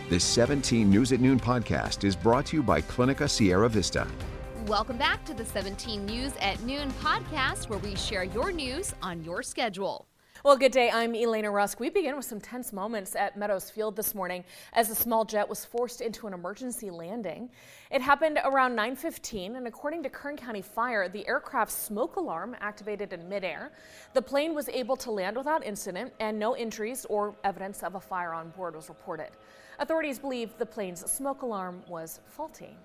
This 17 News at Noon podcast is brought to you by Clinica Sierra Vista. Welcome back to the 17 News at Noon podcast, where we share your news on your schedule. Well, good day. I'm Elena Rusk. We begin with some tense moments at Meadows Field this morning as a small jet was forced into an emergency landing. It happened around 9:15, and according to Kern County Fire, the aircraft's smoke alarm activated in midair. The plane was able to land without incident, and no injuries or evidence of a fire on board was reported. Authorities believe the plane's smoke alarm was faulty.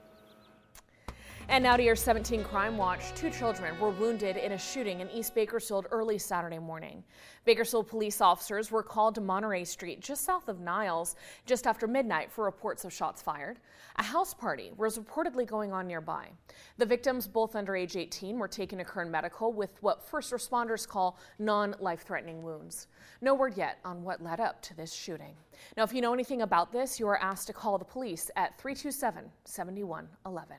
And now to your 17 Crime Watch. 2 children were wounded in a shooting in East Bakersfield early Saturday morning. Bakersfield police officers were called to Monterey Street just south of Niles just after midnight for reports of shots fired. A house party was reportedly going on nearby. The victims, both under age 18, were taken to Kern Medical with what first responders call non-life-threatening wounds. No word yet on what led up to this shooting. Now, if you know anything about this, you are asked to call the police at 327-7111.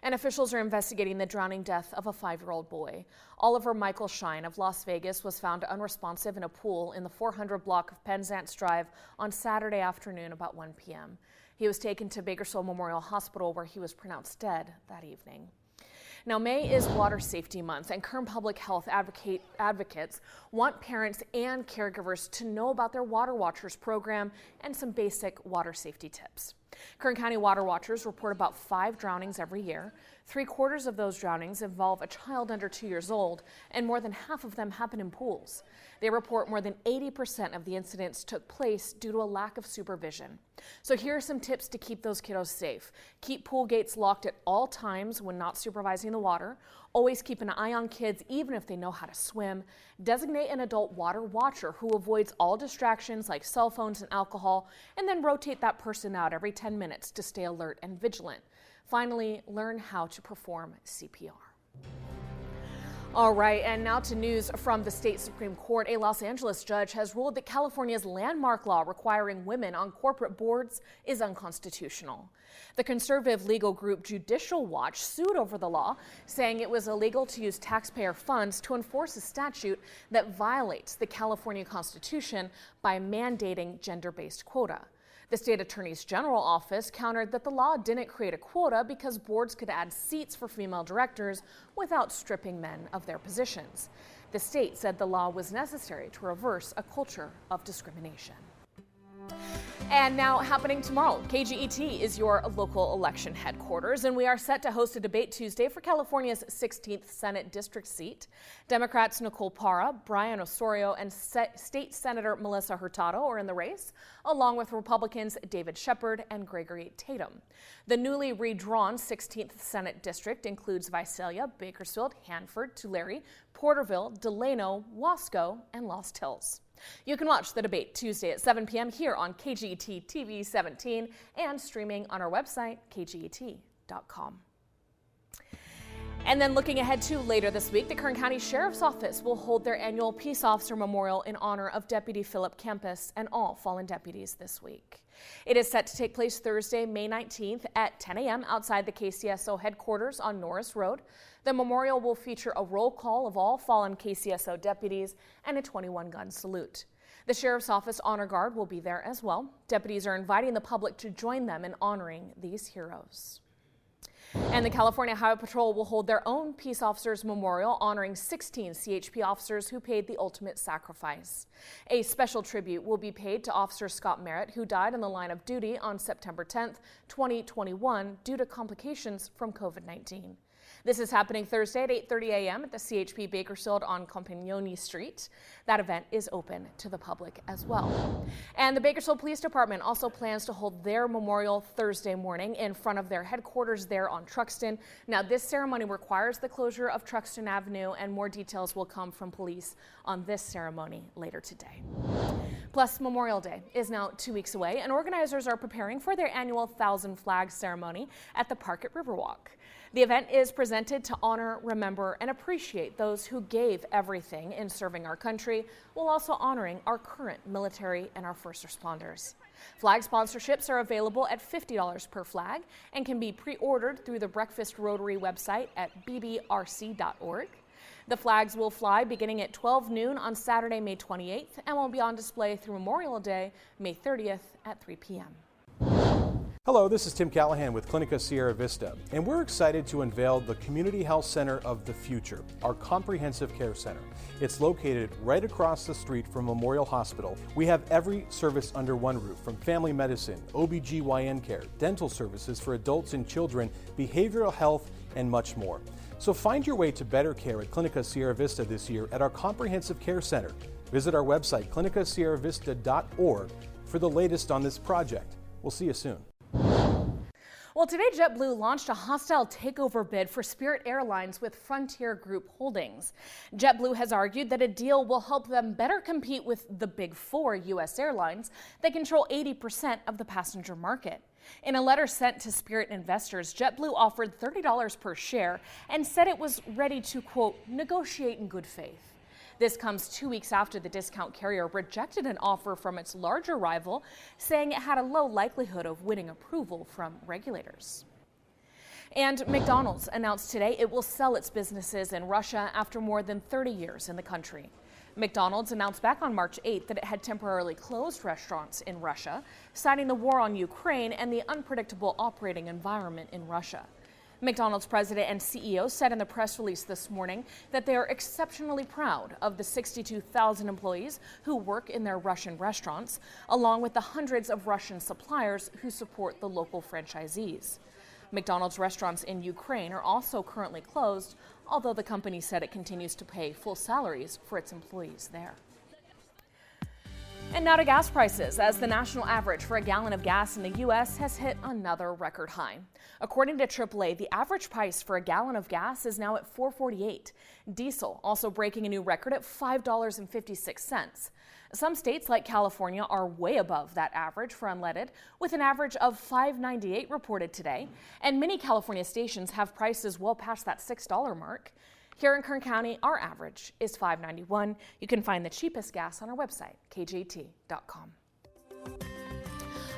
And officials are investigating the drowning death of a 5-year-old boy. Oliver Michael Shine of Las Vegas was found unresponsive in a pool in the 400 block of Penzance Drive on Saturday afternoon about 1 p.m. He was taken to Bakersfield Memorial Hospital, where he was pronounced dead that evening. Now, May is Water Safety Month, and Kern Public Health advocates want parents and caregivers to know about their Water Watchers program and some basic water safety tips. Kern County Water Watchers report about 5 drownings every year. 3/4 of those drownings involve a child under 2 years old, and more than half of them happen in pools. They report more than 80% of the incidents took place due to a lack of supervision. So here are some tips to keep those kiddos safe. Keep pool gates locked at all times when not supervising the water. Always keep an eye on kids even if they know how to swim. Designate an adult water watcher who avoids all distractions like cell phones and alcohol, and then rotate that person out every 10 minutes to stay alert and vigilant. Finally, learn how to perform CPR. All right, and now to news from the state Supreme Court. A Los Angeles judge has ruled that California's landmark law requiring women on corporate boards is unconstitutional. The conservative legal group Judicial Watch sued over the law, saying it was illegal to use taxpayer funds to enforce a statute that violates the California Constitution by mandating gender-based quota. The state attorney's general office countered that the law didn't create a quota because boards could add seats for female directors without stripping men of their positions. The state said the law was necessary to reverse a culture of discrimination. And now happening tomorrow, KGET is your local election headquarters, and we are set to host a debate Tuesday for California's 16th Senate district seat. Democrats Nicole Parra, Brian Osorio, and State Senator Melissa Hurtado are in the race, along with Republicans David Shepard and Gregory Tatum. The newly redrawn 16th Senate district includes Visalia, Bakersfield, Hanford, Tulare, Porterville, Delano, Wasco, and Lost Hills. You can watch the debate Tuesday at 7 p.m. here on KGET TV 17 and streaming on our website, kget.com. And then looking ahead to later this week, the Kern County Sheriff's Office will hold their annual Peace Officer Memorial in honor of Deputy Philip Campus and all fallen deputies this week. It is set to take place Thursday, May 19th at 10 a.m. outside the KCSO headquarters on Norris Road. The memorial will feature a roll call of all fallen KCSO deputies and a 21-gun salute. The Sheriff's Office Honor Guard will be there as well. Deputies are inviting the public to join them in honoring these heroes. And the California Highway Patrol will hold their own Peace Officers Memorial honoring 16 CHP officers who paid the ultimate sacrifice. A special tribute will be paid to Officer Scott Merritt, who died in the line of duty on September 10th, 2021 due to complications from COVID-19. This is happening Thursday at 8:30 a.m. at the CHP Bakersfield on Compagnoni Street. That event is open to the public as well. And the Bakersfield Police Department also plans to hold their memorial Thursday morning in front of their headquarters there on Truxton. Now, this ceremony requires the closure of Truxton Avenue, and more details will come from police on this ceremony later today. Plus, Memorial Day is now 2 weeks away, and organizers are preparing for their annual 1,000 Flags ceremony at the park at Riverwalk. The event is presented to honor, remember, and appreciate those who gave everything in serving our country, while also honoring our current military and our first responders. Flag sponsorships are available at $50 per flag and can be pre-ordered through the Breakfast Rotary website at bbrc.org. The flags will fly beginning at 12 noon on Saturday, May 28th, and will be on display through Memorial Day, May 30th at 3 p.m. Hello, this is Tim Callahan with Clinica Sierra Vista, and we're excited to unveil the Community Health Center of the Future, our comprehensive care center. It's located right across the street from Memorial Hospital. We have every service under one roof, from family medicine, OB/GYN care, dental services for adults and children, behavioral health, and much more. So find your way to better care at Clinica Sierra Vista this year at our comprehensive care center. Visit our website, clinicasierravista.org, for the latest on this project. We'll see you soon. Well, today JetBlue launched a hostile takeover bid for Spirit Airlines with Frontier Group Holdings. JetBlue has argued that a deal will help them better compete with the big four U.S. airlines that control 80% of the passenger market. In a letter sent to Spirit investors, JetBlue offered $30 per share and said it was ready to, quote, negotiate in good faith. This comes 2 weeks after the discount carrier rejected an offer from its larger rival, saying it had a low likelihood of winning approval from regulators. And McDonald's announced today it will sell its businesses in Russia after more than 30 years in the country. McDonald's announced back on March 8th that it had temporarily closed restaurants in Russia, citing the war on Ukraine and the unpredictable operating environment in Russia. McDonald's president and CEO said in the press release this morning that they are exceptionally proud of the 62,000 employees who work in their Russian restaurants, along with the hundreds of Russian suppliers who support the local franchisees. McDonald's restaurants in Ukraine are also currently closed, although the company said it continues to pay full salaries for its employees there. And now to gas prices, as the national average for a gallon of gas in the U.S. has hit another record high. According to AAA, the average price for a gallon of gas is now at $4.48. Diesel also breaking a new record at $5.56. Some states like California are way above that average for unleaded, with an average of $5.98 reported today. And many California stations have prices well past that $6 mark. Here in Kern County, our average is $5.91. You can find the cheapest gas on our website, kjt.com.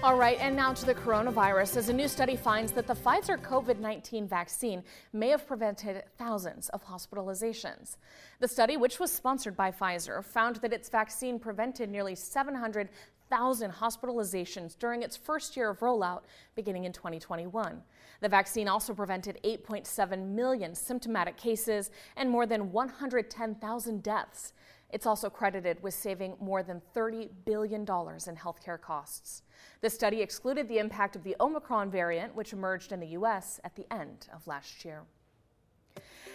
All right, and now to the coronavirus, as a new study finds that the Pfizer COVID-19 vaccine may have prevented thousands of hospitalizations. The study, which was sponsored by Pfizer, found that its vaccine prevented nearly 700,000 hospitalizations during its first year of rollout beginning in 2021. The vaccine also prevented 8.7 million symptomatic cases and more than 110,000 deaths. It's also credited with saving more than $30 billion in healthcare costs. The study excluded the impact of the Omicron variant, which emerged in the U.S. at the end of last year.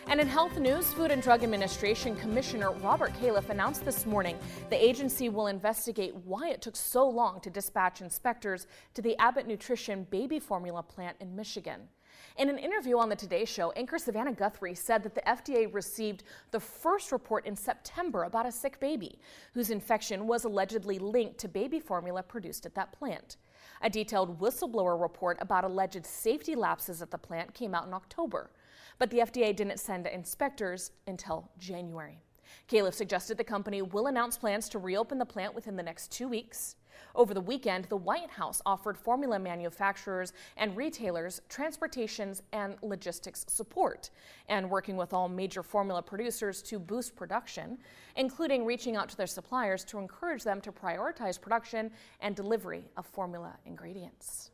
And in health news, Food and Drug Administration Commissioner Robert Califf announced this morning the agency will investigate why it took so long to dispatch inspectors to the Abbott Nutrition baby formula plant in Michigan. In an interview on the Today Show, anchor Savannah Guthrie said that the FDA received the first report in September about a sick baby whose infection was allegedly linked to baby formula produced at that plant. A detailed whistleblower report about alleged safety lapses at the plant came out in October, but the FDA didn't send inspectors until January. Califf suggested the company will announce plans to reopen the plant within the next 2 weeks. Over the weekend, the White House offered formula manufacturers and retailers transportations and logistics support, and working with all major formula producers to boost production, including reaching out to their suppliers to encourage them to prioritize production and delivery of formula ingredients.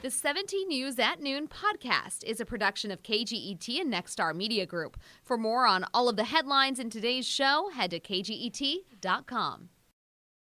The 17 News at Noon podcast is a production of KGET and Nexstar Media Group. For more on all of the headlines in today's show, head to kget.com.